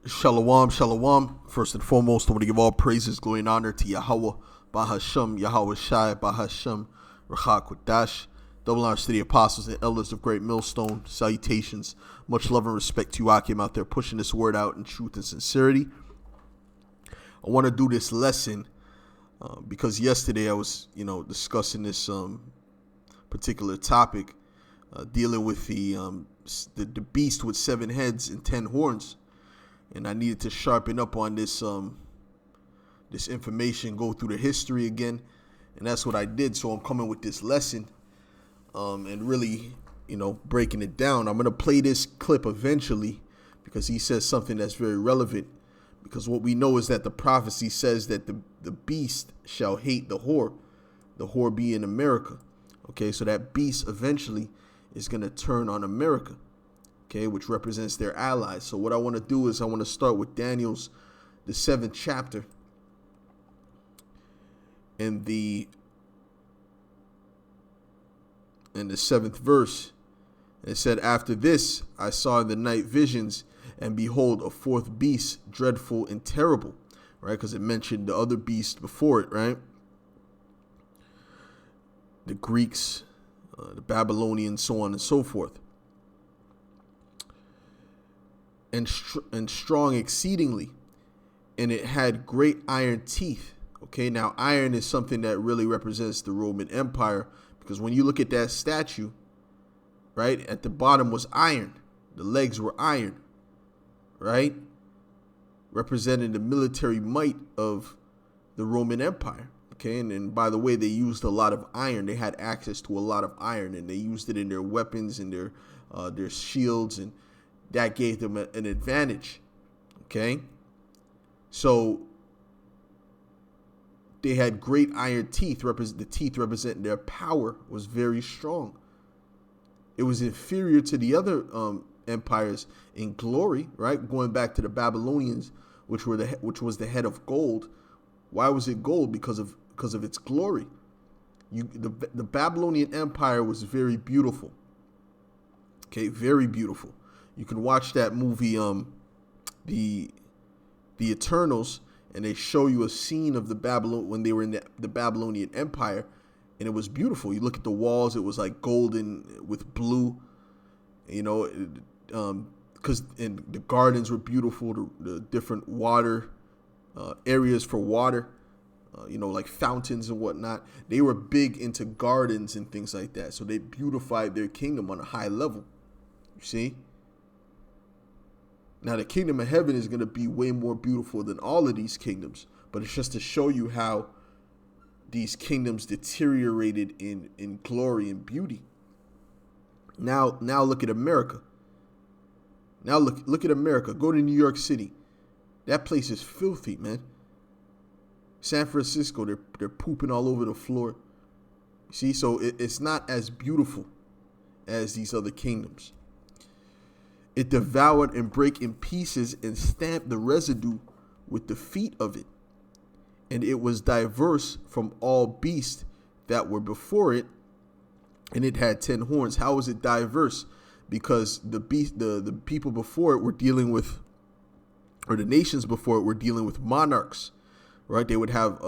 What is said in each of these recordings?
Shalom, shalom. First and foremost, I want to give all praises, glory, and honor to Yahweh, Bahashem, Yahweh Shai, Bahashem, Rachak Kodash. Double honors to the apostles and elders of Great Millstone. Salutations. Much love and respect to you, Akim, out there pushing this word out in truth and sincerity. I want to do this lesson because yesterday I was, discussing this particular topic, dealing with the beast with 7 heads and 10 horns. And I needed to sharpen up on this this information, go through the history again, and that's what I did. So I'm coming with this lesson and really, breaking it down. I'm gonna play this clip eventually because he says something that's very relevant. Because what we know is that the prophecy says that the beast shall hate the whore being America. Okay, so that beast eventually is gonna turn on America. Okay, which represents their allies. So what I want to do is I want to start with Daniel's, the 7th chapter, and the 7th verse. It said, "After this I saw in the night visions, and behold, a 4th beast, dreadful and terrible." Right, because it mentioned the other beast before it, right? The Greeks, the Babylonians, so on and so forth. And strong exceedingly, and it had great iron teeth. Okay, now iron is something that really represents the Roman Empire, because when you look at that statue, right, at the bottom was iron, the legs were iron, right, representing the military might of the Roman Empire. Okay, and by the way, they used a lot of iron. They had access to a lot of iron, and they used it in their weapons and their shields, and that gave them an advantage. Okay, so they had great iron teeth. The teeth representing their power was very strong. It was inferior to the other empires in glory, right? Going back to the Babylonians, which was the head of gold. Why was it gold? Because of its glory. The Babylonian Empire was very beautiful. Okay, very beautiful. You can watch that movie, the Eternals, and they show you a scene of when they were in the Babylonian Empire, and it was beautiful. You look at the walls; it was like golden with blue, because and the gardens were beautiful. The different water areas for water, like fountains and whatnot. They were big into gardens and things like that, so they beautified their kingdom on a high level. You see. Now, the kingdom of heaven is going to be way more beautiful than all of these kingdoms, but it's just to show you how these kingdoms deteriorated in glory and beauty. Now look at America. Now look at America. Go to New York City. That place is filthy, man. San Francisco, they're pooping all over the floor. See, so it's not as beautiful as these other kingdoms. It devoured and brake in pieces and stamped the residue with the feet of it. And it was diverse from all beasts that were before it, and it had 10 horns. How was it diverse? Because the people before it were dealing with, or the nations before it were dealing with monarchs, right? They would have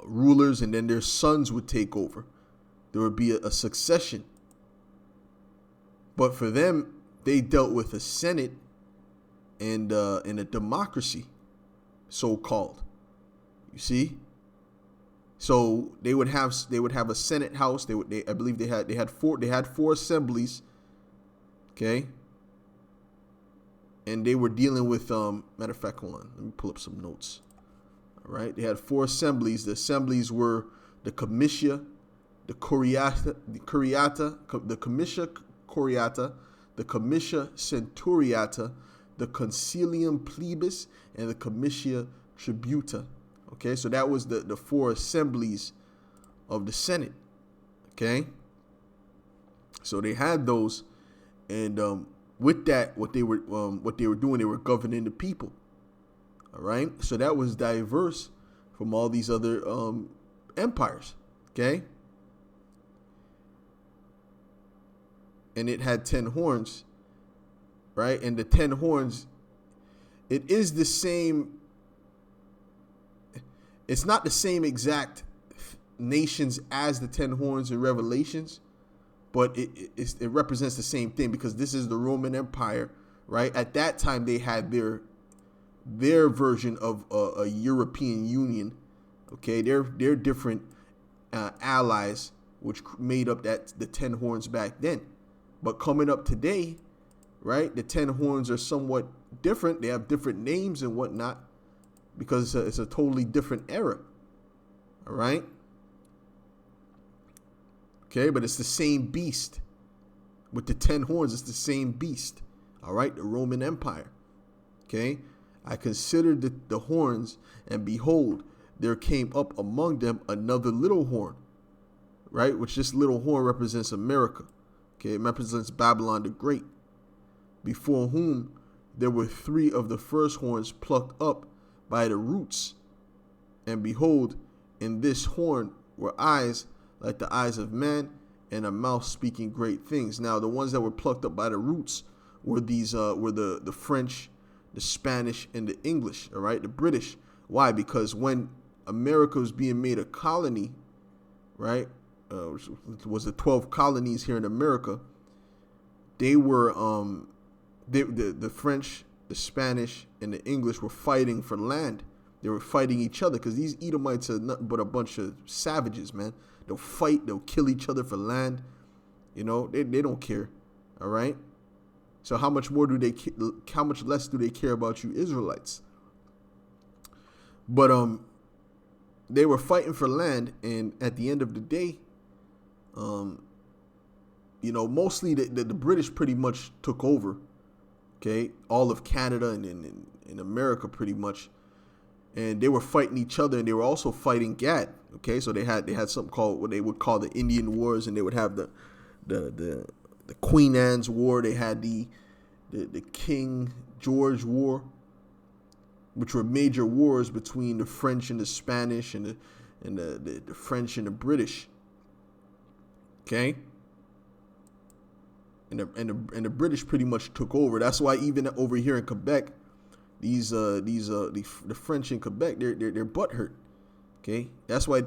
rulers, and then their sons would take over. There would be a succession. But for them, they dealt with a Senate and a democracy, so-called. You see, so they would have a Senate House. I believe they had four assemblies. Okay, and they were dealing with matter of fact, hold on, let me pull up some notes. All right, they had 4 assemblies. The assemblies were the Comitia, the Comitia Curiata, the Comitia Centuriata, the Concilium Plebis, and the Comitia Tributa. Okay, so that was the 4 assemblies of the Senate. Okay, so they had those, and with that, what they were doing, they were governing the people. All right, so that was diverse from all these other empires. Okay, and it had 10 horns, right? And the 10 horns, it is the same. It's not the same exact nations as the 10 horns in Revelations, but it represents the same thing, because this is the Roman Empire, right? At that time, they had their version of a European Union. Okay, they're different allies, which made up the 10 horns back then. But coming up today, right, the 10 horns are somewhat different. They have different names and whatnot, because it's a totally different era. All right. Okay, but it's the same beast. With the 10 horns, it's the same beast. All right, the Roman Empire. Okay, I considered the horns, and behold, there came up among them another little horn, right? Which this little horn represents America. Okay, it represents Babylon the Great, before whom there were 3 of the first horns plucked up by the roots. And behold, in this horn were eyes like the eyes of man, and a mouth speaking great things. Now, the ones that were plucked up by the roots were the French, the Spanish, and the English. All right, the British. Why? Because when America was being made a colony, right, which was the 12 colonies here in America, they were the French, the Spanish, and the English were fighting for land. They were fighting each other, because these Edomites are nothing but a bunch of savages, man. They'll fight. They'll kill each other for land. You know, they don't care. All right. So how much less do they care about you Israelites? But they were fighting for land, and at the end of the day, you know, mostly the British pretty much took over. Okay, all of Canada and in America pretty much. And they were fighting each other, and they were also fighting Gad. Okay, so they had something called what they would call the Indian Wars, and they would have the Queen Anne's War. They had the King George War, which were major wars between the French and the Spanish and the French and the British. Okay, and the British pretty much took over. That's why even over here in Quebec, the French in Quebec, they're butthurt. Okay, that's why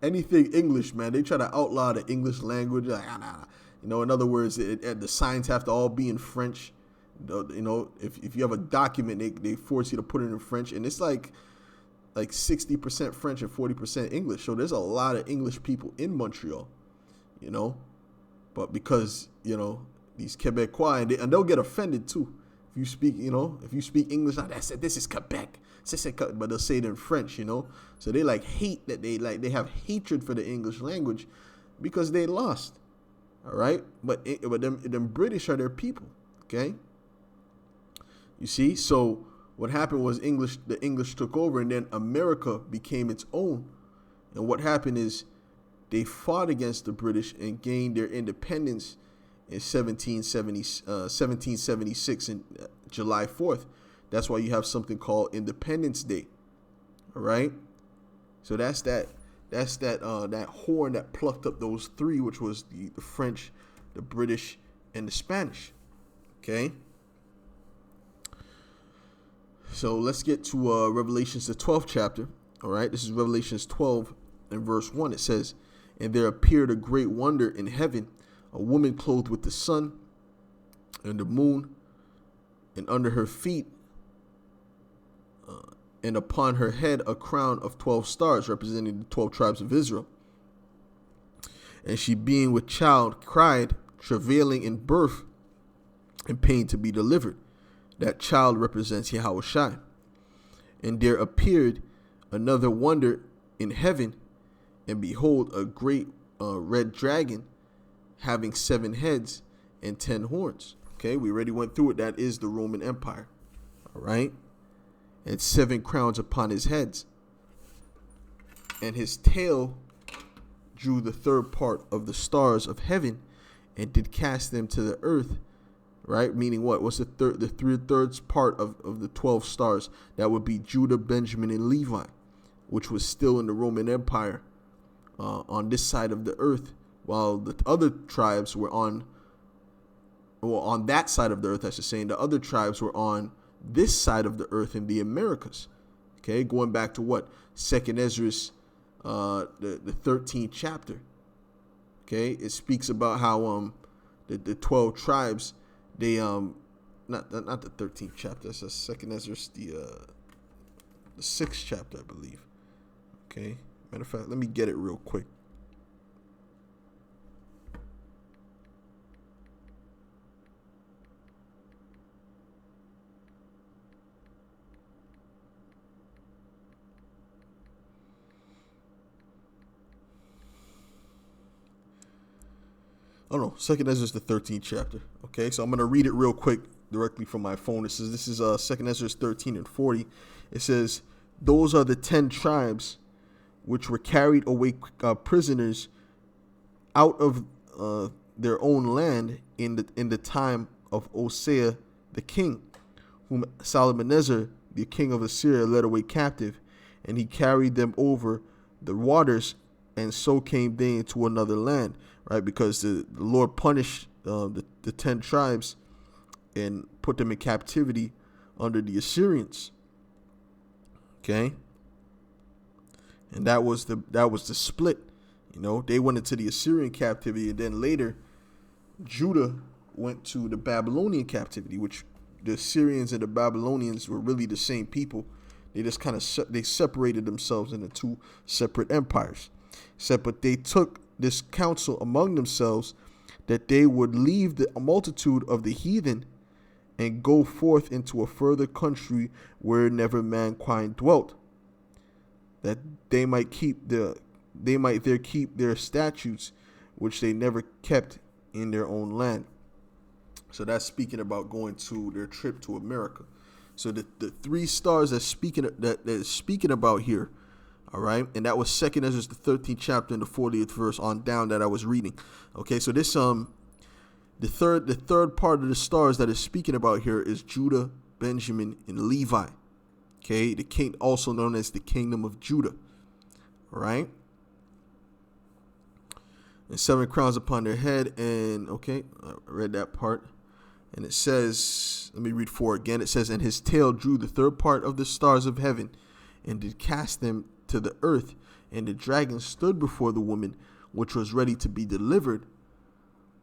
anything English, man, they try to outlaw the English language. Like, nah. You know, in other words, the signs have to all be in French. You know, if you have a document, they force you to put it in French, and it's like 60% French and 40% English. So there's a lot of English people in Montreal. You know, but because, you know, these Quebecois, and they'll get offended too. If you speak English, that's it. This is Quebec. But they'll say it in French, you know. So they hate that they have hatred for the English language because they lost. All right, but them British are their people. Okay. You see, so what happened was the English took over, and then America became its own. And what happened is they fought against the British and gained their independence in 1776 in July 4th. That's why you have something called Independence Day. All right. So that's that horn that plucked up those 3, which was the French, the British, and the Spanish. Okay. So let's get to Revelations, the 12th chapter. All right. This is Revelations 12 and verse 1. It says, "And there appeared a great wonder in heaven, a woman clothed with the sun and the moon, and under her feet and upon her head a crown of 12 stars, representing the 12 tribes of Israel. And she, being with child, cried, travailing in birth and pain to be delivered." That child represents Yahushua. "And there appeared another wonder in heaven, and behold, a great red dragon, having 7 heads and 10 horns." Okay, we already went through it. That is the Roman Empire. All right. And 7 crowns upon his heads. And his tail drew the third part of the stars of heaven, and did cast them to the earth. Right? Meaning what? What's the 3/3 part of the 12 stars? That would be Judah, Benjamin, and Levi, which was still in the Roman Empire on this side of the earth, while the other tribes were on that side of the earth, I should say, and the other tribes were on this side of the earth in the Americas. Okay, going back to what? Second Ezra's the 13th chapter. Okay, it speaks about how the 12 tribes, they not the 13th chapter, that's Second Ezra's the 6th chapter, I believe. Okay, matter of fact, let me get it real quick. Oh no, Second Ezra is the 13th chapter. Okay, so I'm gonna read it real quick directly from my phone. This is Second Ezra 13 and 40. It says, "Those are the 10 tribes which were carried away prisoners out of their own land in the time of Osea the king, whom Shalmaneser the king of Assyria led away captive, and he carried them over the waters, and so came they into another land." Right, because the Lord punished the 10 tribes and put them in captivity under the Assyrians. Okay, and that was the split. You know, they went into the Assyrian captivity, and then later Judah went to the Babylonian captivity, which the Assyrians and the Babylonians were really the same people. They just kind of they separated themselves into two separate empires. But they took this counsel among themselves that they would leave the multitude of the heathen and go forth into a further country where never mankind dwelt, that they might there keep their statutes which they never kept in their own land. So that's speaking about going to their trip to America. So the 3 stars that's speaking about here. All right, and that was Second Ezra, the 13th chapter and the 40th verse on down that I was reading. Okay, so this the third part of the stars that is speaking about here is Judah, Benjamin, and Levi. Okay, the king, also known as the kingdom of Judah. All right, and 7 crowns upon their head. And okay, I read that part, and it says, let me read 4 again. It says, "And his tail drew the third part of the stars of heaven, and did cast them to the earth, and the dragon stood before the woman which was ready to be delivered,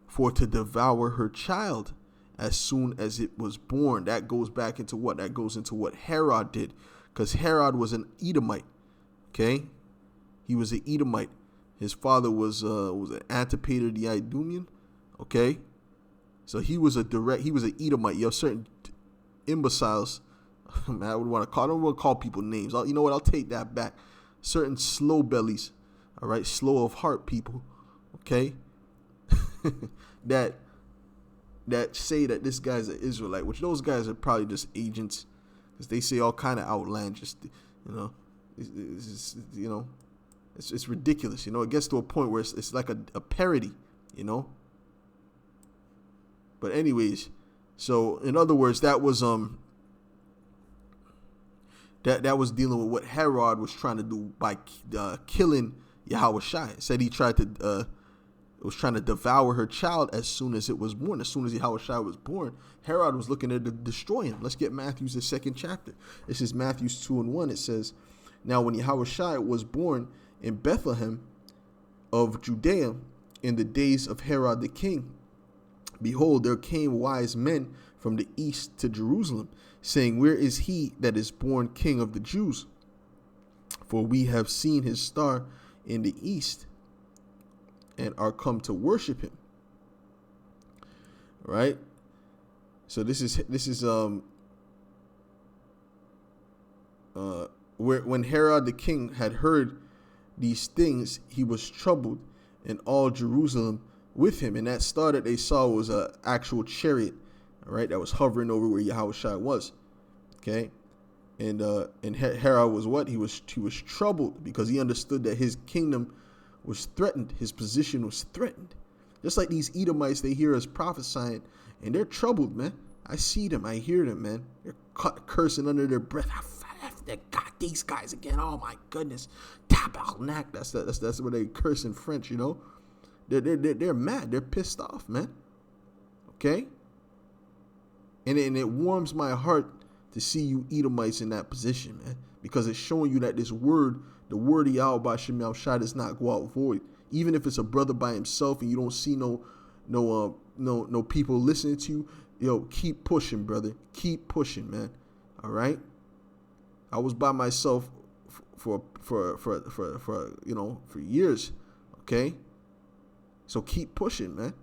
for to devour her child as soon as it was born." That goes back into what? That goes into what Herod did, because Herod was an Edomite. Okay, he was an Edomite. His father was an Antipater the Idumean. Okay, so he was an Edomite. You have certain imbeciles. Man, I don't want to call people names. You know what? I'll take that back. Certain slow bellies, all right, slow of heart people, okay, that say that this guy's an Israelite, which those guys are probably just agents, because they say all kind of outlandish, it's ridiculous. It gets to a point where it's like a parody, But anyways, so in other words, that was That was dealing with what Herod was trying to do by killing Yahushua. It said he was trying to devour her child as soon as it was born. As soon as Yahushua was born, Herod was looking to destroy him. Let's get Matthew's the 2nd chapter. This is Matthew's 2 and 1. It says, "Now when Yahushua was born in Bethlehem of Judea in the days of Herod the king, behold, there came wise men from the east to Jerusalem, saying, Where is he that is born King of the Jews? For we have seen his star in the east, and are come to worship him." Right? So this is where when Herod the king had heard these things, he was troubled, and all Jerusalem with him. And that star that they saw was an actual chariot, all right, that was hovering over where Yahushua was. Okay, and Herod was what? He was troubled, because he understood that his kingdom was threatened, his position was threatened. Just like these Edomites, they hear us prophesying, and they're troubled, man. I see them, I hear them, man. They're cursing under their breath. They got these guys again. Oh my goodness, tabernacle. That's what they curse in French, They're mad. They're pissed off, man. Okay, and it warms my heart to see you Edomites in that position, man, because it's showing you that this word, the word of Yahweh B'Shem Yahushua, does not go out void. Even if it's a brother by himself and you don't see no people listening to you, yo, keep pushing, brother. Keep pushing, man. All right. I was by myself for years. Okay. So keep pushing, man.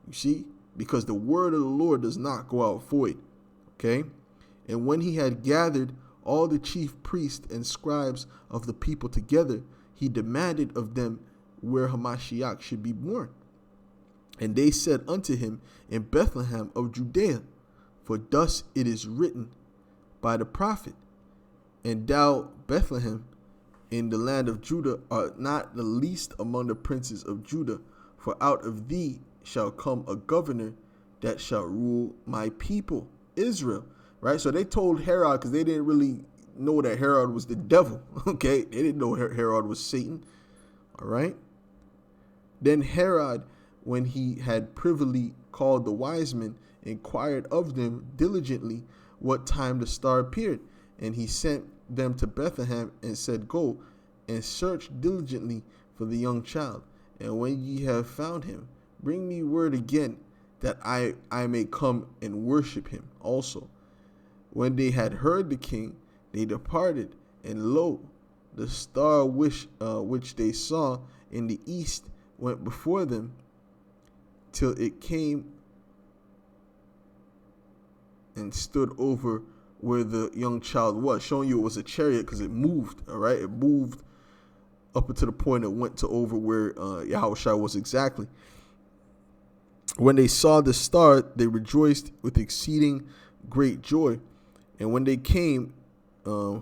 You see, because the word of the Lord does not go out void. Okay. And when he had gathered all the chief priests and scribes of the people together, he demanded of them where Hamashiach should be born. And they said unto him, in Bethlehem of Judea, for thus it is written by the prophet, and thou, Bethlehem, in the land of Judah, art not the least among the princes of Judah, for out of thee shall come a governor that shall rule my people, Israel. Right? So they told Herod, because they didn't really know that Herod was the devil. Okay? They didn't know Herod was Satan. All right? Then Herod, when he had privily called the wise men, inquired of them diligently what time the star appeared. And he sent them to Bethlehem and said, go and search diligently for the young child. And when ye have found him, bring me word again, that I may come and worship him also. When they had heard the king, they departed, and lo, the star which they saw in the east went before them, till it came and stood over where the young child was, showing you it was a chariot because it moved. All right, it moved up until the point it went to over where Yahushua was exactly. When they saw the star, they rejoiced with exceeding great joy. And when they came, and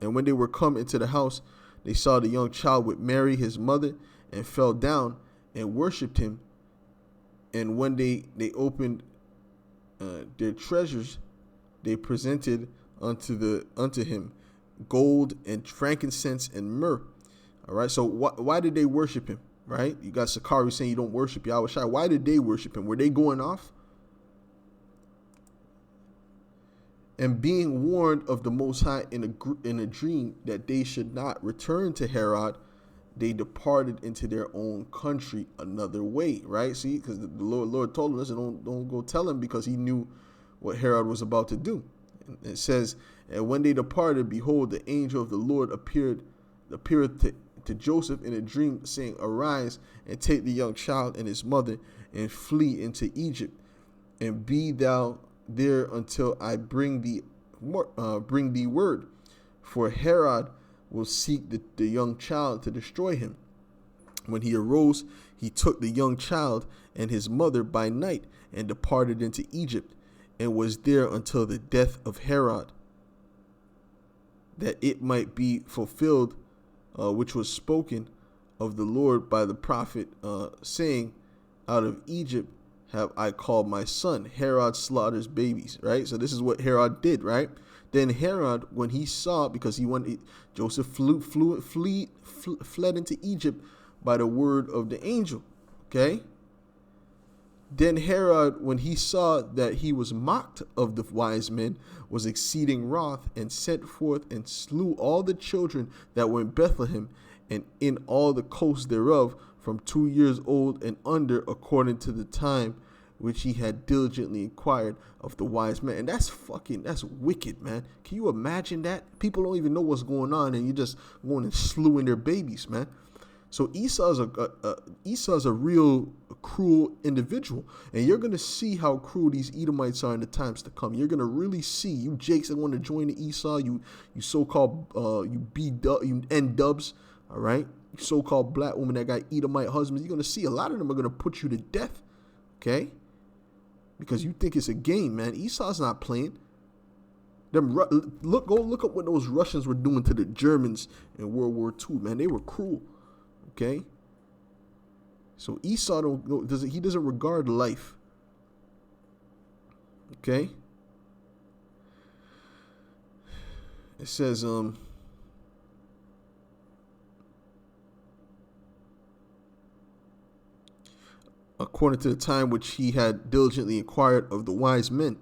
when they were come into the house, they saw the young child with Mary his mother, and fell down and worshipped him. And when they opened their treasures, they presented unto him gold and frankincense and myrrh. All right. So why did they worship him? Right. You got Sakari saying you don't worship Yahweh. Why did they worship him? Were they going off? And being warned of the Most High in a dream that they should not return to Herod, they departed into their own country another way. Right? See, because the Lord told us, don't go tell him, because he knew what Herod was about to do. And it says, and when they departed, behold, the angel of the Lord appeared to Joseph in a dream, saying, arise and take the young child and his mother and flee into Egypt, and be thou there until I bring thee word, for Herod will seek the young child to destroy him. When he arose, he took the young child and his mother by night and departed into Egypt, and was there until the death of Herod, that it might be fulfilled which was spoken of the Lord by the prophet, saying, out of Egypt have I called my son. Herod slaughters babies, right? So this is what Herod did, right? Then Herod, when he saw, because he wanted, Joseph fled into Egypt by the word of the angel, okay? Then Herod, when he saw that he was mocked of the wise men, was exceeding wroth, and sent forth and slew all the children that were in Bethlehem and in all the coasts thereof, from 2 years old and under, according to the time which he had diligently inquired of the wise men. And that's wicked, man. Can you imagine that? People don't even know what's going on, and you just going and slewing their babies, man. So Esau's a real cruel individual, and you're gonna see how cruel these Edomites are in the times to come. You're gonna really see, you Jakes that want to join the Esau, you so-called you N dubs, all right, you so-called black women that got Edomite husbands. You're gonna see a lot of them are gonna put you to death, okay? Because you think it's a game, man. Esau's not playing. Go look up what those Russians were doing to the Germans in World War II, man. They were cruel. Okay, so Esau doesn't regard life. Okay, it says according to the time which he had diligently inquired of the wise men,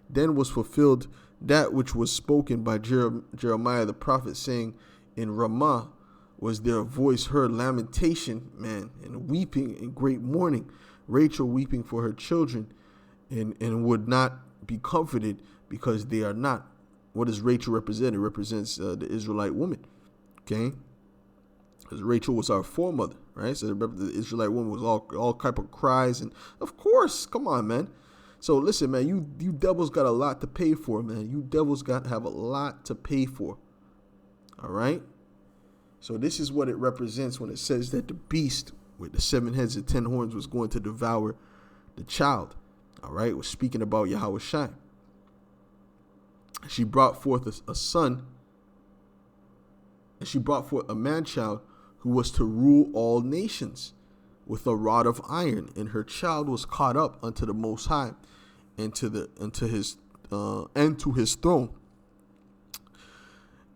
then was fulfilled that which was spoken by Jeremiah the prophet, saying, in Ramah was there a voice heard, lamentation, man, and weeping and great mourning, Rachel weeping for her children, and would not be comforted because they are not. What does Rachel represent? It represents the Israelite woman, okay? Because Rachel was our foremother, right? So the Israelite woman was all type of cries, and of course, come on, man. So listen, man, you devils got a lot to pay for, man. You devils got to have a lot to pay for. All right? So this is what it represents when it says that the beast with the 7 heads and 10 horns was going to devour the child. All right? It was speaking about Yahweh Shai. She brought forth a son, and she brought forth a man-child who was to rule all nations with a rod of iron, and her child was caught up unto the Most High, and to his throne.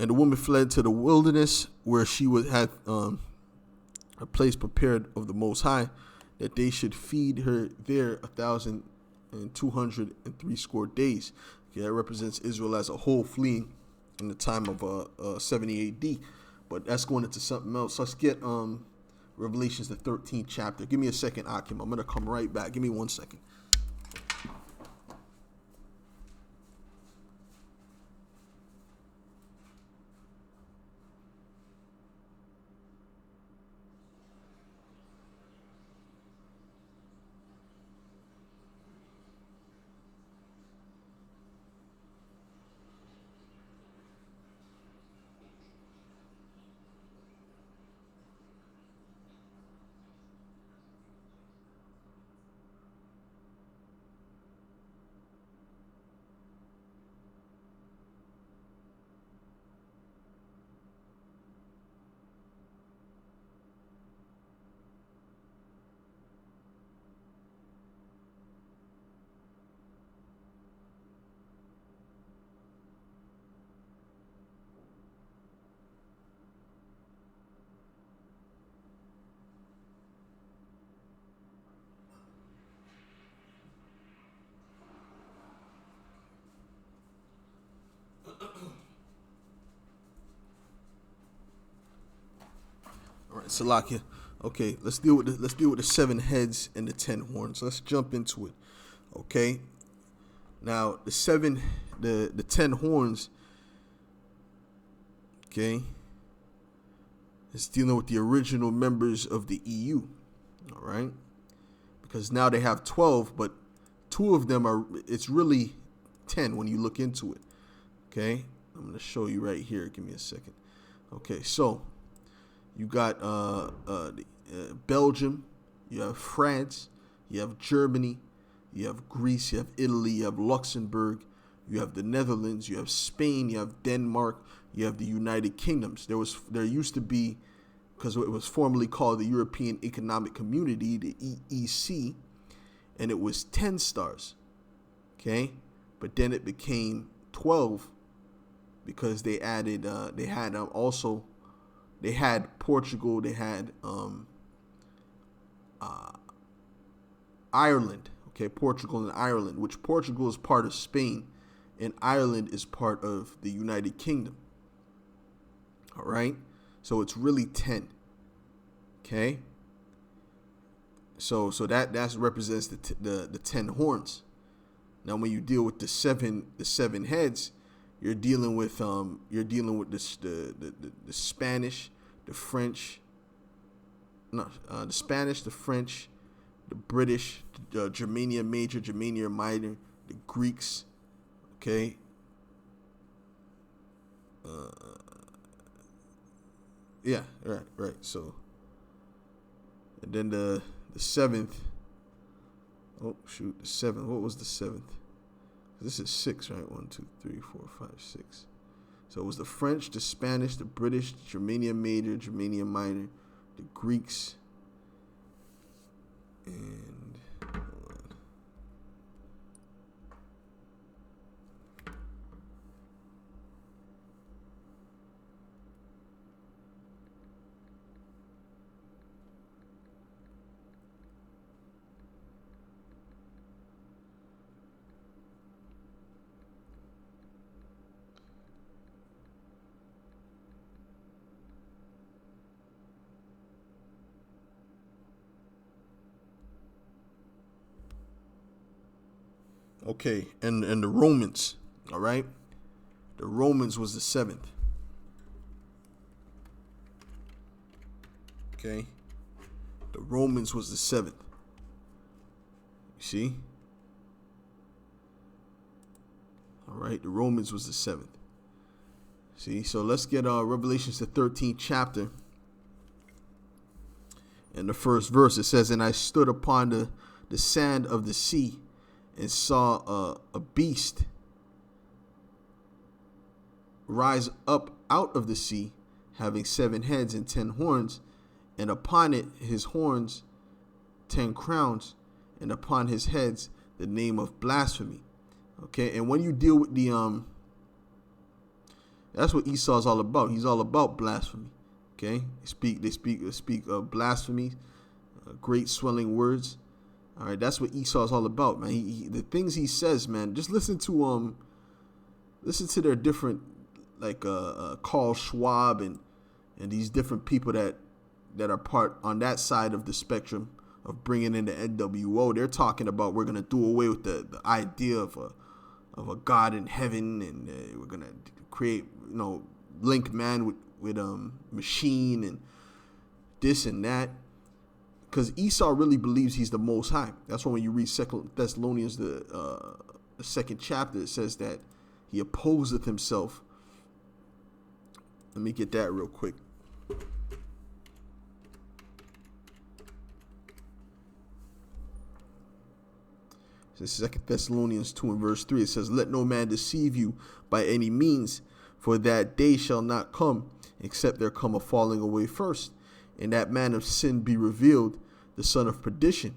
And the woman fled to the wilderness, where she had a place prepared of the Most High, that they should feed her there 1,203 days. Okay, that represents Israel as a whole fleeing in the time of 70 AD. But that's going into something else. Let's get Revelations, the 13th chapter. Give me a second, Akim. I'm going to come right back. Give me 1 second. All right, Salakia. Okay, let's deal with the 7 heads and the 10 horns. Let's jump into it. Okay. Now the 10 horns. Okay, it's dealing with the original members of the EU. All right, because now they have 12, but 2 of them are. It's really 10 when you look into it. Okay, I'm gonna show you right here. Give me a second. Okay, so you got Belgium, you have France, you have Germany, you have Greece, you have Italy, you have Luxembourg, you have the Netherlands, you have Spain, you have Denmark, you have the United Kingdoms. There used to be, because it was formerly called the European Economic Community, the EEC, and it was 10 stars. Okay, but then it became 12 because they added they had Portugal, they had Ireland, okay, Portugal and Ireland, which Portugal is part of Spain and Ireland is part of the United Kingdom. All right, so it's really 10. Okay, so that represents the 10 horns. Now, when you deal with the seven heads, you're dealing with the Spanish, the French, the Spanish, the French, the British, Germania Major, Germania Minor, the Greeks. Okay. Yeah, right. So, and then the seventh. Oh shoot, the seventh. What was the seventh? This is 6, right? 1, 2, 3, 4, 5, 6. So it was the French, the Spanish, the British, Germania Major, Germania Minor, the Greeks, and hold on. Okay, and the Romans, all right? The Romans was the 7th. Okay? The Romans was the 7th. You see? All right, the Romans was the 7th. See, so let's get Revelations the 13th chapter. In the first verse, it says, "And I stood upon the sand of the sea and saw a beast rise up out of the sea, having 7 heads and 10 horns, and upon it his horns 10 crowns, and upon his heads the name of blasphemy." Okay, and when you deal with the that's what Esau's all about. He's all about blasphemy. Okay, they speak of blasphemy, great swelling words. All right, that's what Esau's all about, man. The things he says, man. Just listen to their different, like Carl Schwab and these different people that are part on that side of the spectrum of bringing in the NWO. They're talking about we're gonna do away with the idea of a God in heaven, and we're gonna create, link man with machine and this and that. Because Esau really believes he's the Most High. That's why when you read 2 Thessalonians, the 2nd chapter, it says that he opposeth himself. Let me get that real quick. This is 2 Thessalonians 2 and verse 3. It says, "Let no man deceive you by any means, for that day shall not come, except there come a falling away first, and that man of sin be revealed, the son of perdition,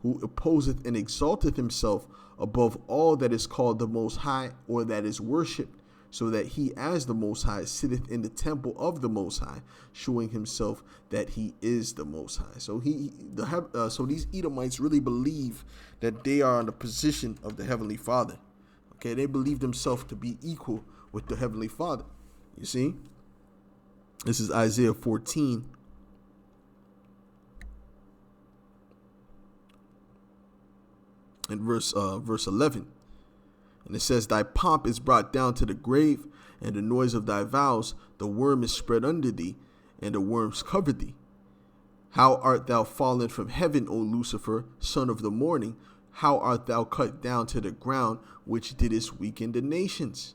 who opposeth and exalteth himself above all that is called the Most High, or that is worshipped, so that he as the Most High sitteth in the temple of the Most High, showing himself that he is the Most High." So so these Edomites really believe that they are in the position of the Heavenly Father. Okay, they believe themselves to be equal with the Heavenly Father. You see, this is Isaiah 14. In verse 11. And it says, "Thy pomp is brought down to the grave, and the noise of thy vows, the worm is spread under thee, and the worms cover thee. How art thou fallen from heaven, O Lucifer, son of the morning? How art thou cut down to the ground, which didst weaken the nations?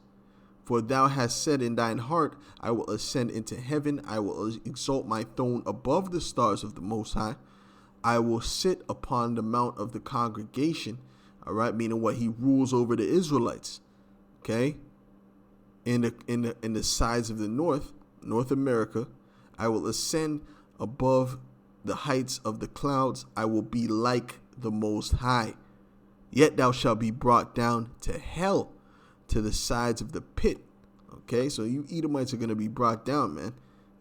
For thou hast said in thine heart, I will ascend into heaven, I will exalt my throne above the stars of the Most High. I will sit upon the mount of the congregation." All right, meaning what? He rules over the Israelites. Okay, in the sides of the North America. "I will ascend above the heights of the clouds. I will be like the Most High. Yet thou shalt be brought down to hell, to the sides of the pit." Okay, so you Edomites are going to be brought down, man.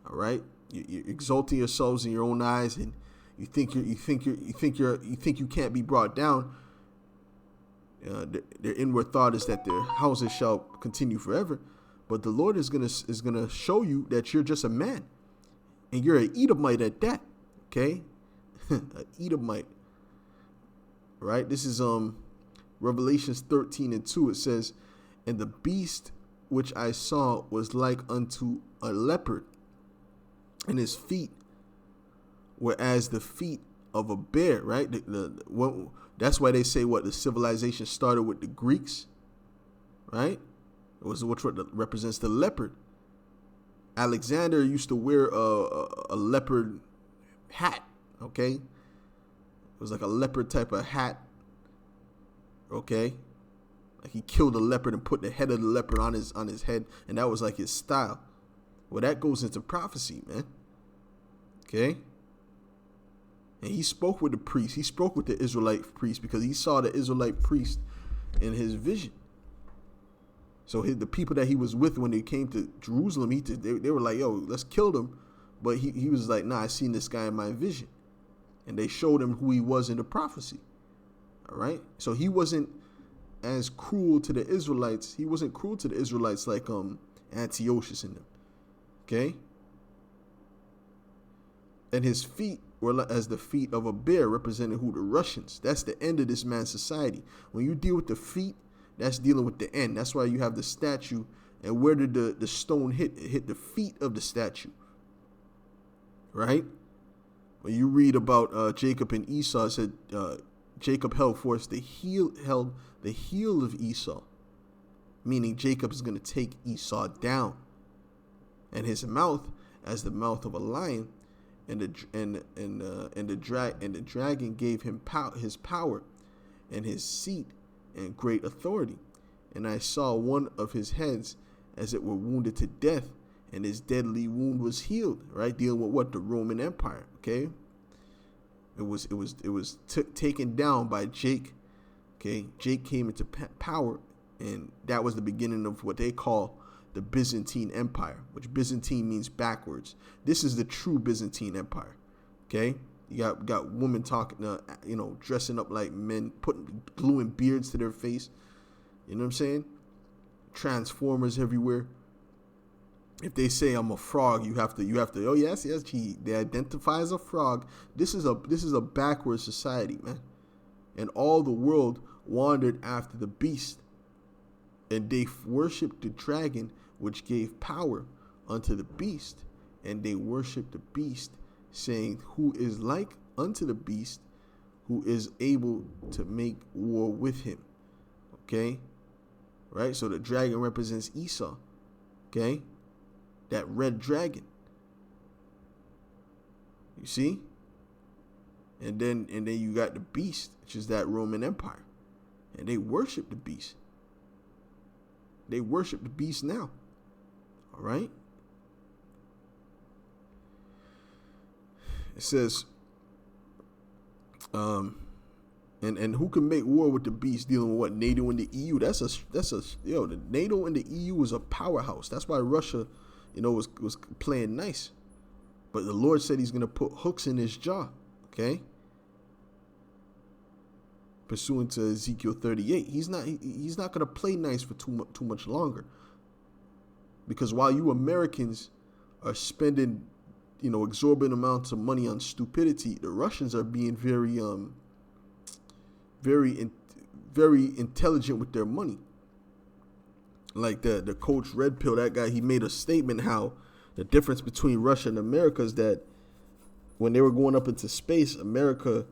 All right, you're exalting yourselves in your own eyes, and you think you can't be brought down. Their inward thought is that their houses shall continue forever, but the Lord is gonna show you that you're just a man, and you're an Edomite at that. Okay, an Edomite. Right. This is Revelations 13 and 2. It says, "And the beast which I saw was like unto a leopard, and his feet were as the feet of a bear." Right. That's why they say the civilization started with the Greeks, right? It was which represents the leopard. Alexander used to wear a leopard hat. Okay, it was like a leopard type of hat. Okay, like he killed a leopard and put the head of the leopard on his head, and that was like his style. Well, that goes into prophecy, man. Okay. And he spoke with the priest. He spoke with the Israelite priest because he saw the Israelite priest in his vision. So the people that he was with when they came to Jerusalem, they were like, "Yo, let's kill them." But he was like, "Nah, I seen this guy in my vision." And they showed him who he was in the prophecy. All right. So he wasn't as cruel to the Israelites. He wasn't cruel to the Israelites like Antiochus and them. Okay. And his feet or as the feet of a bear, representing who? The Russians. That's the end of this man's society. When you deal with the feet, that's dealing with the end. That's why you have the statue. And where did the stone hit? It hit the feet of the statue. Right? When you read about Jacob and Esau, it said Jacob held the heel of Esau, meaning Jacob is going to take Esau down, and his mouth as the mouth of a lion, and the dragon gave him his power, and his seat and great authority. And I saw one of his heads as it were wounded to death, and his deadly wound was healed. Right, dealing with what? The Roman Empire. Okay, it was taken down by Jake. Okay, Jake came into power, and that was the beginning of what they call the Byzantine Empire, which Byzantine means backwards. This is the true Byzantine Empire. Okay, you got women talking, dressing up like men, gluing beards to their face. You know what I'm saying? Transformers everywhere. If they say I'm a frog, you have to. Oh yes, they identify as a frog. This is a backward society, man. And all the world wandered after the beast, and they worshipped the dragon, which gave power unto the beast, and they worshipped the beast, saying, who is like unto the beast, who is able to make war with him. Okay, right? So the dragon represents Esau. Okay, that red dragon. You see? And then you got the beast, which is that Roman Empire. And they worship the beast. They worship the beast now. All right? It says, and who can make war with the beast, dealing with what? NATO and the EU. The NATO and the EU is a powerhouse. That's why Russia, was playing nice. But the Lord said he's going to put hooks in his jaw. Okay? Pursuant to Ezekiel 38, he's not going to play nice for too much longer. Because while you Americans are spending, exorbitant amounts of money on stupidity, the Russians are being very intelligent with their money. Like the coach Red Pill, that guy, he made a statement how the difference between Russia and America is that when they were going up into space, America,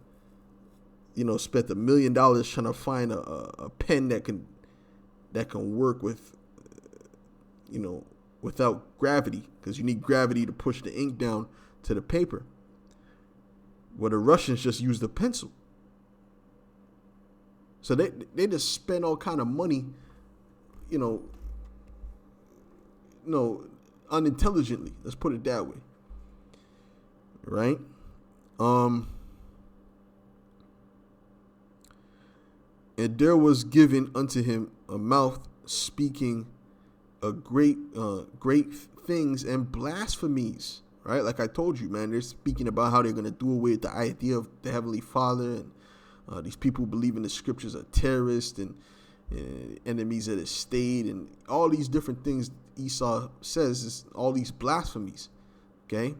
spent $1 million trying to find a pen that can work with, without gravity, because you need gravity to push the ink down to the paper. Well, the Russians just used a pencil. So they just spend all kind of money, unintelligently. Let's put it that way. Right? And there was given unto him a mouth speaking a great things and blasphemies. Right? Like I told you, man, they're speaking about how they're going to do away with the idea of the Heavenly Father, and these people who believe in the scriptures are terrorists and enemies of the state, and all these different things Esau says is all these blasphemies. Okay?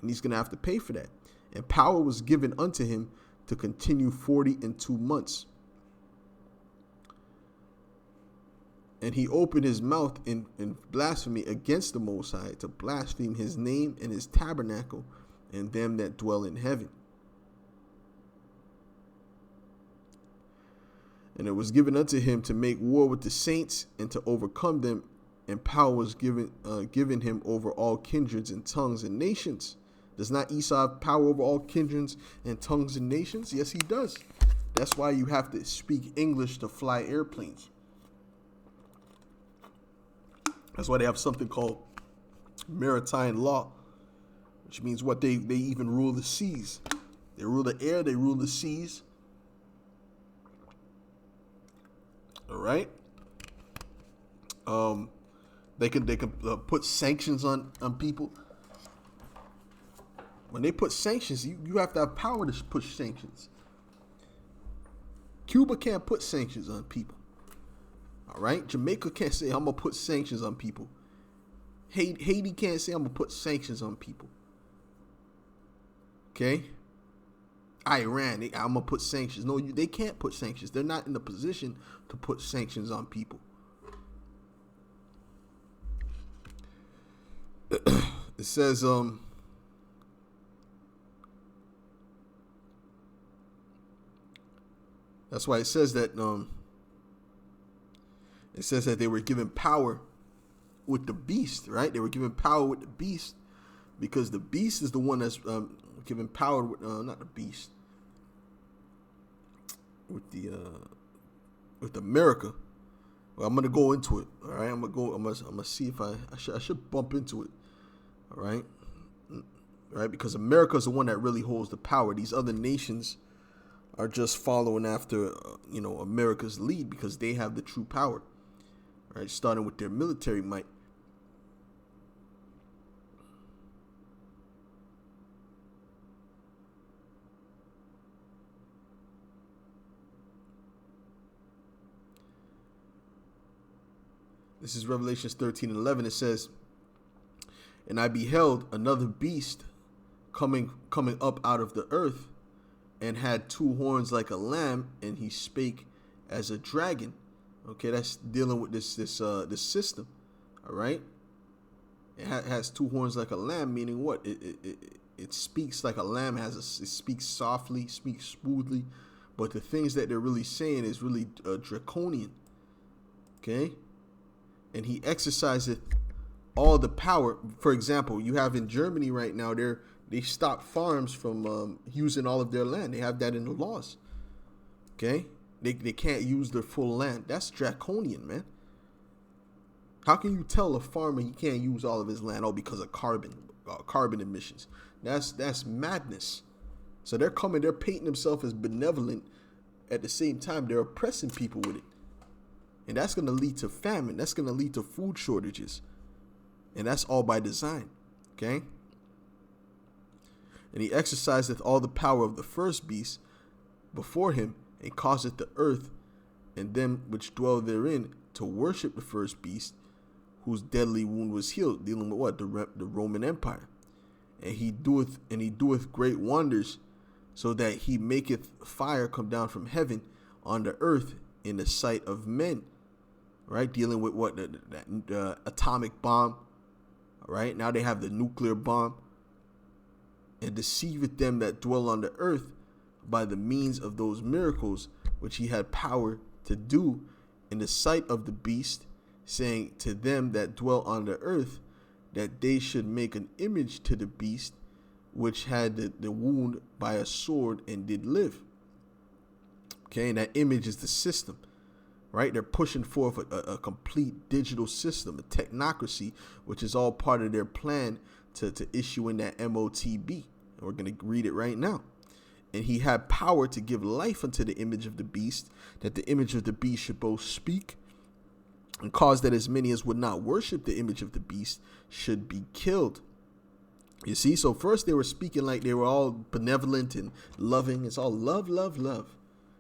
And he's going to have to pay for that. And power was given unto him to continue 42 months. And he opened his mouth in blasphemy against the Most High, to blaspheme his name and his tabernacle and them that dwell in heaven. And it was given unto him to make war with the saints and to overcome them. And power was given him over all kindreds and tongues and nations. Does not Esau have power over all kindreds and tongues and nations? Yes, he does. That's why you have to speak English to fly airplanes. That's why they have something called maritime law, which means what? They even rule the seas. They rule the air, they rule the seas. All right. They can put sanctions on people. When they put sanctions, you have to have power to push sanctions. Cuba can't put sanctions on people. All right. Jamaica can't say I'm gonna put sanctions on people. Haiti can't say I'm gonna put sanctions on people. Okay. Iran, I'm gonna put sanctions. No, they can't put sanctions. They're not in the position to put sanctions on people. It says, that's why it says that they were given power with the beast, right? They were given power with the beast because the beast is the one that's given power with not the beast, with America. Well, I'm gonna go into it. All right, I'm gonna see if I should bump into it. All right, because America is the one that really holds the power. These other nations are just following after America's lead because they have the true power. All right, starting with their military might. This is Revelations 13:11. It says, "And I beheld another beast coming up out of the earth, and had two horns like a lamb, and he spake as a dragon." Okay, that's dealing with this system. All right, it has two horns like a lamb, meaning what? It speaks like a lamb. It speaks softly, speaks smoothly, but the things that they're really saying is really draconian. Okay. And he exerciseth all the power. For example, you have in Germany right now, they stop farms from using all of their land. They have that in the laws. Okay? They can't use their full land. That's draconian, man. How can you tell a farmer he can't use all of his land? Oh, because of carbon emissions. That's madness. So they're painting themselves as benevolent. At the same time, they're oppressing people with it. And that's going to lead to famine. That's going to lead to food shortages. And that's all by design. Okay? And he exerciseth all the power of the first beast before him, and causeth the earth and them which dwell therein to worship the first beast, whose deadly wound was healed. Dealing with what? The Roman Empire. And he doeth great wonders, so that he maketh fire come down from heaven on the earth in the sight of men. Right, dealing with what the atomic bomb. All right, now they have the nuclear bomb, and deceiveth them that dwell on the earth by the means of those miracles which he had power to do in the sight of the beast, saying to them that dwell on the earth that they should make an image to the beast which had the wound by a sword and did live. Okay, and that image is the system. Right, they're pushing forth a complete digital system, a technocracy, which is all part of their plan to issue in that MOTB. And we're going to read it right now. And he had power to give life unto the image of the beast, that the image of the beast should both speak, and cause that as many as would not worship the image of the beast should be killed. You see, so first they were speaking like they were all benevolent and loving. It's all love, love, love.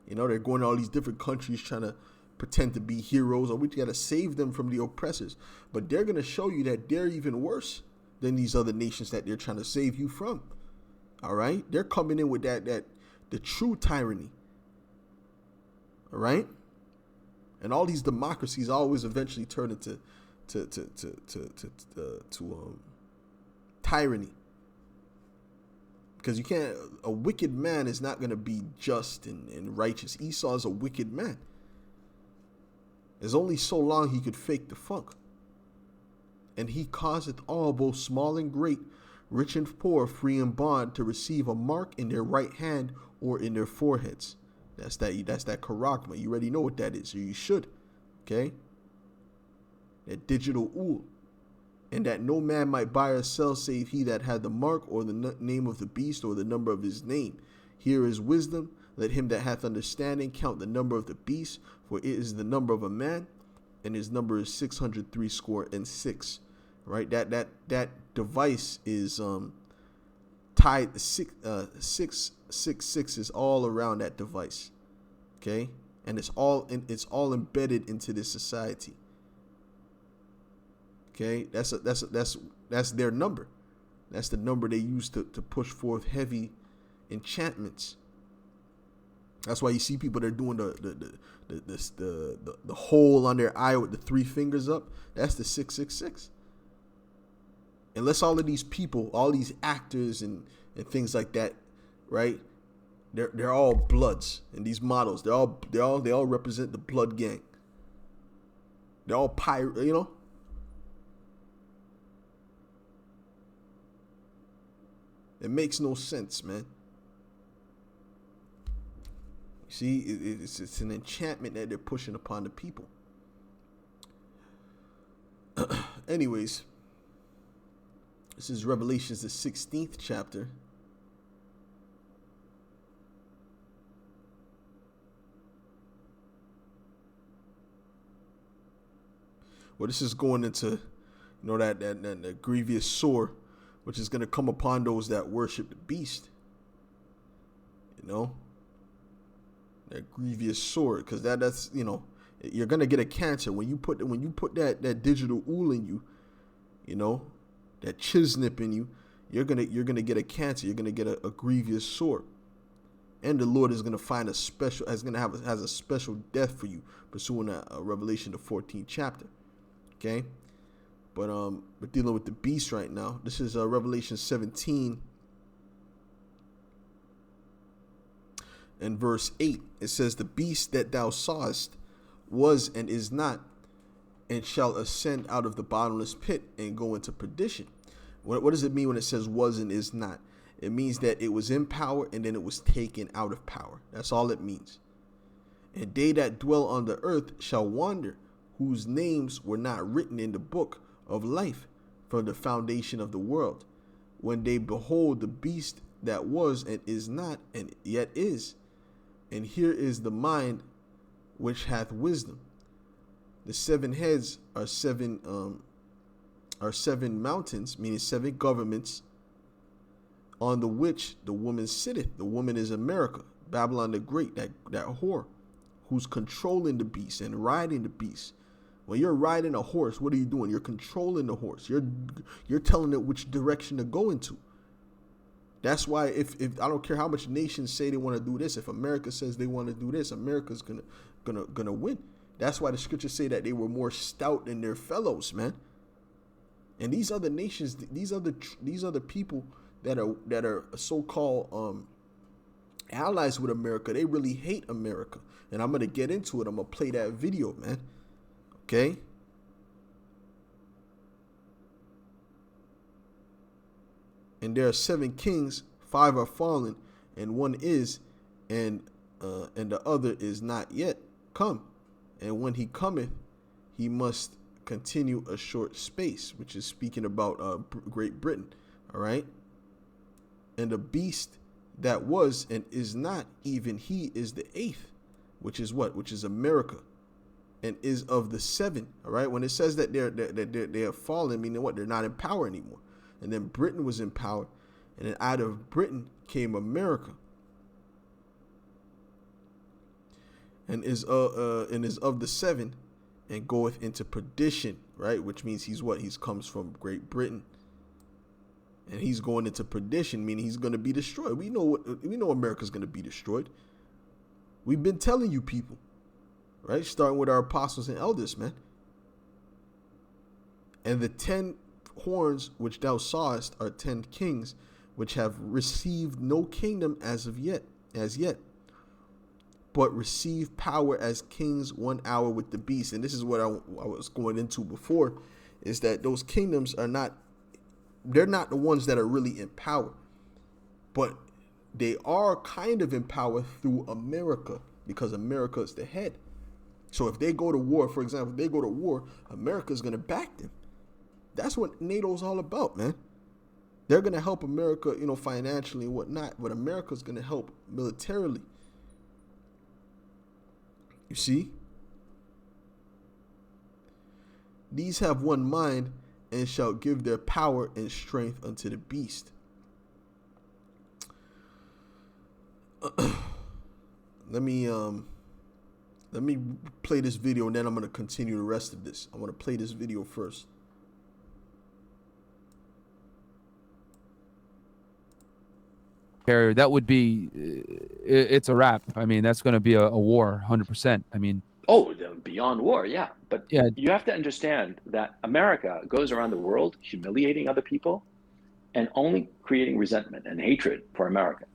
They're going to all these different countries trying to pretend to be heroes, or we got to save them from the oppressors. But they're going to show you that they're even worse than these other nations that they're trying to save you from. All right, they're coming in with the true tyranny. All right, and all these democracies always eventually turn into tyranny, because you can't. A wicked man is not going to be just and righteous. Esau is a wicked man. There's only so long he could fake the funk. And he causeth all, both small and great, rich and poor, free and bond, to receive a mark in their right hand or in their foreheads. That's that charagma. You already know what that is, or you should. Okay? That digital ool. And that no man might buy or sell save he that had the mark or the name of the beast or the number of his name. Here is wisdom. Let him that hath understanding count the number of the beast, for it is the number of a man, and his number is 666. Right? That device is tied. 666 is all around that device. Okay, and it's all embedded into this society. Okay, that's their number. That's the number they use to push forth heavy enchantments. That's why you see people that are doing the hole on their eye with the 3 fingers up. That's the 666. Unless all of these people, all these actors and things like that, right? They're all Bloods, and these models, they all represent the Blood gang. They're all pirate, you know. It makes no sense, man. See, it's an enchantment that they're pushing upon the people. Anyways, this is Revelations, the 16th chapter. Well, this is going into, that grievous sore, which is going to come upon those that worship the beast. That grievous sore, because that's you're gonna get a cancer when you put that digital ool in you, that chisnip in you. You're gonna get a cancer. You're gonna get a grievous sore, and the Lord is gonna find has a special death for you, pursuing a Revelation the 14th chapter. Okay, but we're dealing with the beast right now. This is Revelation 17 and verse 8. It says, "The beast that thou sawest was and is not, and shall ascend out of the bottomless pit and go into perdition." What does it mean when it says was and is not? It means that it was in power and then it was taken out of power. That's all it means. "And they that dwell on the earth shall wander, whose names were not written in the book of life from the foundation of the world, when they behold the beast that was and is not and yet is. And here is the mind which hath wisdom. The 7 heads are seven mountains," meaning 7 governments, "on the which the woman sitteth." The woman is America, Babylon the Great, that whore, who's controlling the beast and riding the beast. When you're riding a horse, what are you doing? You're controlling the horse. You're telling it which direction to go into. That's why if I don't care how much nations say they want to do this, if America says they want to do this, America's gonna win. That's why the scriptures say that they were more stout than their fellows, man. And these other nations, these other people that are so-called allies with America, they really hate America. And I'm gonna get into it. I'm gonna play that video, man. Okay. "And there are 7 kings, 5 are fallen, and 1 is, and the other is not yet come. And when he cometh, he must continue a short space," which is speaking about Great Britain. All right. "And the beast that was and is not, even he is the 8th, which is what? Which is America, and is of the 7. All right. When it says that they have fallen, meaning what? They're not in power anymore. And then Britain was in power, and then out of Britain came America, and is of the 7, and goeth into perdition." Right, which means he's what? He's comes from Great Britain, and he's going into perdition, meaning he's going to be destroyed. We know America's going to be destroyed. We've been telling you people, right? Starting with our apostles and elders, man. "And the 10 horns which thou sawest are 10 kings, which have received no kingdom as yet, but receive power as kings 1 hour with the beast." And this is what I was going into before, is that those kingdoms they're not the ones that are really in power, but they are kind of in power through America, because America is the head. So if they go to war, for example, America is going to back them. That's what NATO's all about, man. They're going to help America, financially and whatnot, but America's going to help militarily. You see? "These have one mind, and shall give their power and strength unto the beast." Let me play this video, and then I'm going to continue the rest of this. I want to play this video first. carrier, that would be, it's a wrap. I mean, that's going to be a war, 100%. I mean, Oh, beyond war, yeah. But yeah, you have to understand that America goes around the world humiliating other people and only creating resentment and hatred for America.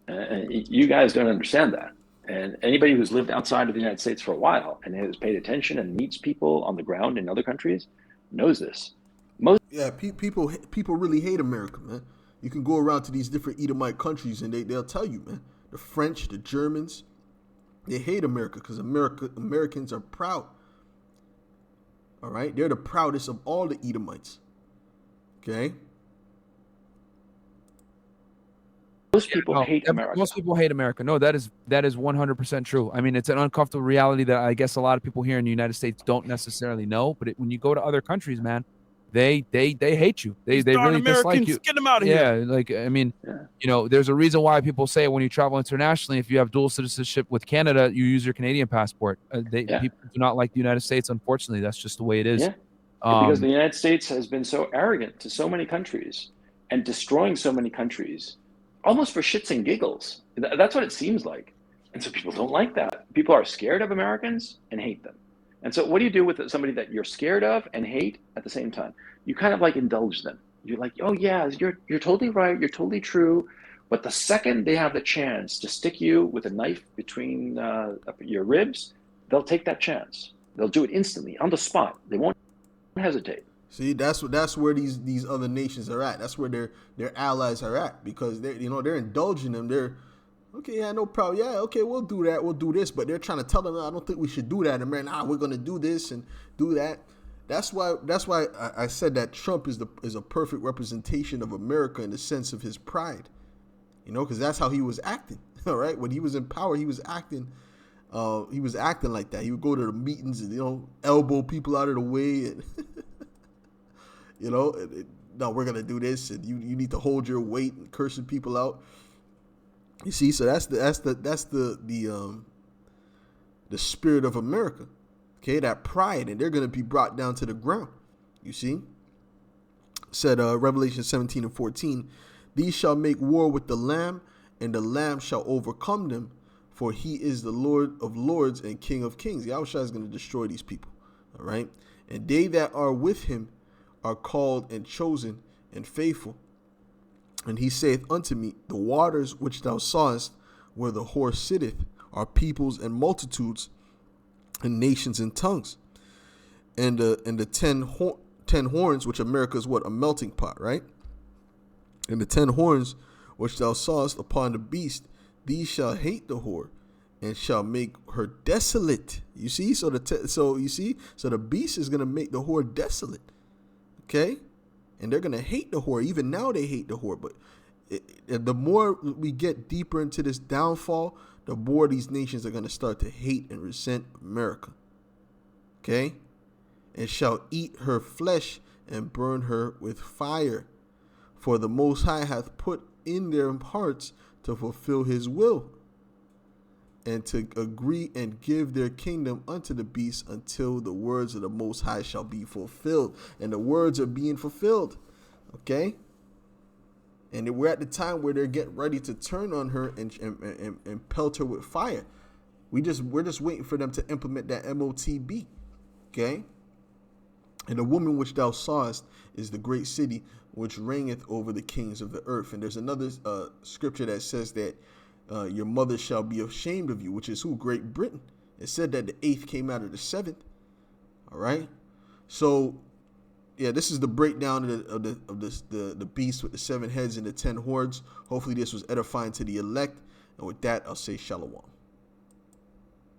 And you guys don't understand that. And anybody who's lived outside of the United States for a while and has paid attention and meets people on the ground in other countries knows this. Most Yeah, people really hate America, man. You can go around to these different Edomite countries and they'll tell you, man. The French, the Germans, they hate America because Americans are proud. All right, they're the proudest of all the Edomites. Okay, people no, hate America. most people hate America. No, that is 100% true. I mean, it's an uncomfortable reality that I guess a lot of people here in the United States don't necessarily know. But when you go to other countries, man, they hate you. These They darn really dislike Americans, you. get them out of Yeah, here. like I mean, Yeah. there's a reason why people say when you travel internationally, if you have dual citizenship with Canada, you use your Canadian passport. Yeah. People do not like the United States. Unfortunately, that's just the way it is. Yeah. Because Um, the United States has been so arrogant to so many countries and destroying so many countries almost for shits and giggles. That's what it seems like. And so people don't like that. People are scared of Americans and hate them. And so what do you do with somebody that you're scared of and hate at the same time? You kind of like indulge them. You're like, oh yeah, you're totally right, you're totally true. But the second they have the chance to stick you with a knife between your ribs, they'll take that chance. They'll do it instantly on the spot. They won't hesitate. see, that's where these other nations are at. That's where their allies are at because they're indulging them. They're okay, yeah, no problem. Yeah, okay, we'll do that. We'll do this, but they're trying to tell them, I don't think we should do that. And man, we're gonna do this and do that. That's why I said that Trump is a perfect representation of America in the sense of his pride. Because that's how he was acting. All right, when he was in power, he was acting. He was acting like that. He would go to the meetings and elbow people out of the way, and no, we're gonna do this, and you need to hold your weight, and cursing people out. You see, so that's the spirit of America. Okay, that pride, and they're gonna be brought down to the ground. You see, said Revelation 17:14, these shall make war with the Lamb, and the Lamb shall overcome them, for he is the Lord of lords and King of kings. Yahushua is going to destroy these people. All right, and they that are with him are called and chosen and faithful. And he saith unto me, the waters which thou sawest, where the whore sitteth, are peoples and multitudes, and nations and tongues. And the ten horns, which America is what? A melting pot, right? And the 10 horns which thou sawest upon the beast, these shall hate the whore, and shall make her desolate. You see, so the beast is gonna make the whore desolate. Okay, and they're gonna hate the whore. Even now they hate the whore, but the more we get deeper into this downfall, the more these nations are gonna start to hate and resent America. Okay, and shall eat her flesh and burn her with fire. For the Most High hath put in their hearts to fulfill his will, and to agree and give their kingdom unto the beast until the words of the Most High shall be fulfilled. And the words are being fulfilled. Okay? And we're at the time where they're getting ready to turn on her and pelt her with fire. We're just waiting for them to implement that MOTB. Okay? And the woman which thou sawest is the great city which reigneth over the kings of the earth. And there's another scripture that says that your mother shall be ashamed of you, which is who? Great Britain. It said that the 8th came out of the 7th. All right. So, yeah, this is the breakdown of the beast with the 7 heads and the 10 horns. Hopefully this was edifying to the elect. And with that, I'll say shalom.